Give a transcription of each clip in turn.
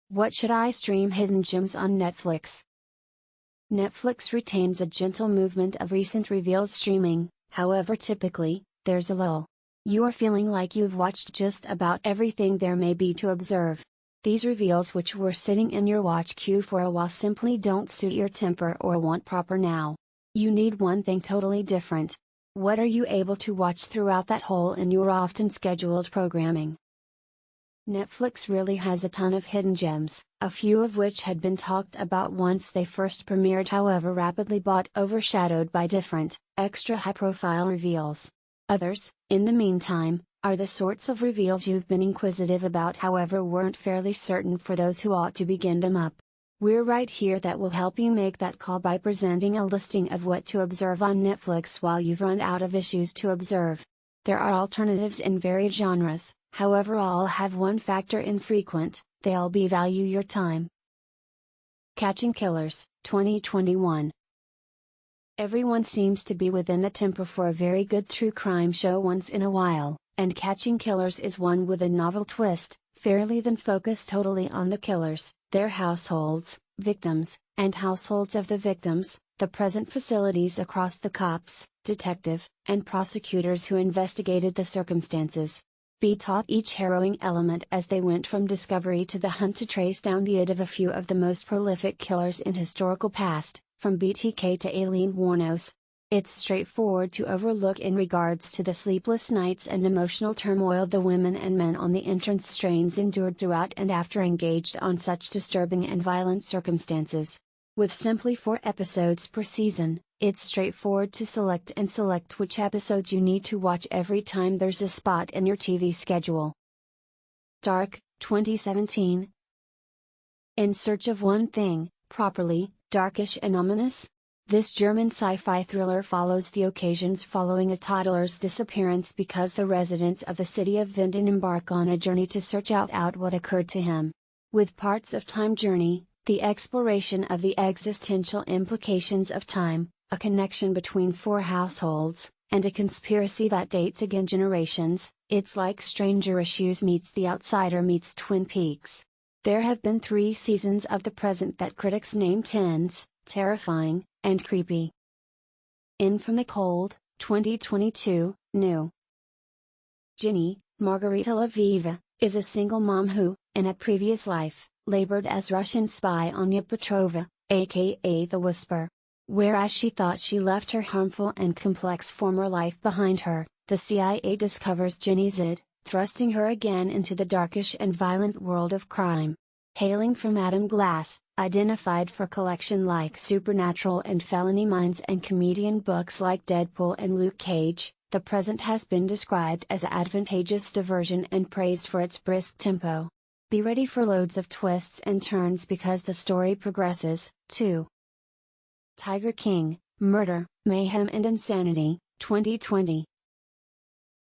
What should I stream? Hidden gems on Netflix. Netflix retains a gentle movement of recent reveals streaming, however typically, there's a lull. You are feeling like you've watched just about everything there may be to observe. These reveals, which were sitting in your watch queue for a while, simply don't suit your temper or want proper now. You need one thing totally different. What are you able to watch throughout that hole in your often scheduled programming? Netflix really has a ton of hidden gems, a few of which had been talked about once they first premiered, however rapidly overshadowed by different, extra high-profile reveals. Others, in the meantime, are the sorts of reveals you've been inquisitive about, however weren't fairly certain for those who ought to begin them up. We're right here that will help you make that call by presenting a listing of what to observe on Netflix while you've run out of issues to observe. There are alternatives in varied genres, however all have one factor infrequent: they'll value your time. Catching Killers, 2021. Everyone seems to be within the tempo for a very good true crime show once in a while, and Catching Killers is one with a novel twist, fairly than focused totally on the killers, their households, victims, and households of the victims, the present facilities across the cops, detective, and prosecutors who investigated the circumstances. Be taught each harrowing element as they went from discovery to the hunt to trace down the id of a few of the most prolific killers in historical past, from BTK to Aileen Wuornos. It's straightforward to overlook in regards to the sleepless nights and emotional turmoil the women and men on the entrance strains endured throughout and after engaged on such disturbing and violent circumstances. With simply 4 episodes per season, it's straightforward to select which episodes you need to watch every time there's a spot in your TV schedule. Dark, 2017. In Search of One Thing, properly, darkish and ominous? This German sci-fi thriller follows the occasions following a toddler's disappearance because the residents of the city of Vinden embark on a journey to search out what occurred to him. With parts of time journey, the exploration of the existential implications of time, a connection between 4 households, and a conspiracy that dates again generations, it's like Stranger Issues meets The Outsider meets Twin Peaks. There have been 3 seasons of the present that critics name tense, terrifying, and creepy. In from the Cold, 2022, new. Ginny, Margarita Laviva, is a single mom who, in a previous life, labored as Russian spy Anya Petrova, aka The Whisper. Whereas she thought she left her harmful and complex former life behind her, the CIA discovers Ginny's id, thrusting her again into the darkish and violent world of crime. Hailing from Adam Glass, identified for collection like Supernatural and Felony Minds and comedian books like Deadpool and Luke Cage, the present has been described as advantageous diversion and praised for its brisk tempo. Be ready for loads of twists and turns because the story progresses, too. Tiger King, Murder, Mayhem and Insanity, 2020.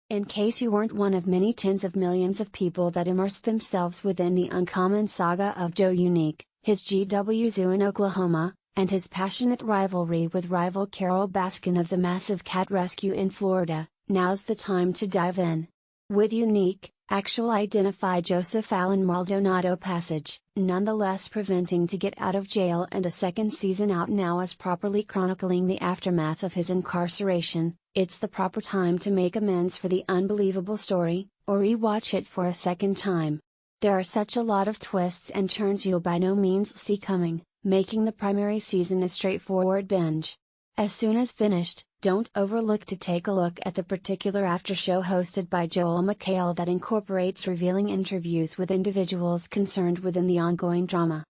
In case you weren't one of many tens of millions of people that immersed themselves within the uncommon saga of Joe Unique, his GW Zoo in Oklahoma, and his passionate rivalry with rival Carol Baskin of the massive cat rescue in Florida, now's the time to dive in. With Unique, actual identify Joseph Allen Maldonado passage, nonetheless preventing to get out of jail, and a second season out now as properly chronicling the aftermath of his incarceration, it's the proper time to make amends for the unbelievable story, or rewatch it for a second time. There are such a lot of twists and turns you'll by no means see coming, making the primary season a straightforward binge. As soon as finished, don't overlook to take a look at the particular after show hosted by Joel McHale that incorporates revealing interviews with individuals concerned within the ongoing drama.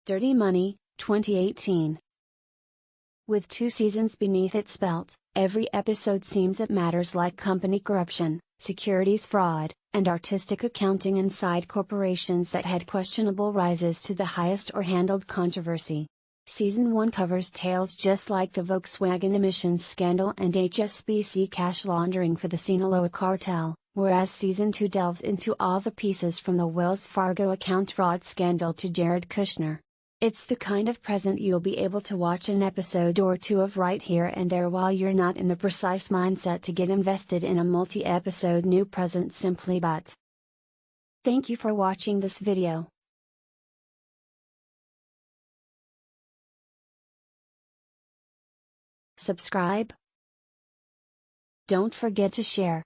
Dirty Money, 2018. With 2 seasons beneath its belt, every episode seems at matters like company corruption, securities fraud, and artistic accounting inside corporations that had questionable rises to the highest or handled controversy. Season 1 covers tales just like the Volkswagen emissions scandal and HSBC cash laundering for the Sinaloa cartel, whereas Season 2 delves into all the pieces from the Wells Fargo account fraud scandal to Jared Kushner. It's the kind of present you'll be able to watch an episode or 2 of right here and there while you're not in the precise mindset to get invested in a multi-episode new present simply but. Thank you for watching this video. Subscribe. Don't forget to share.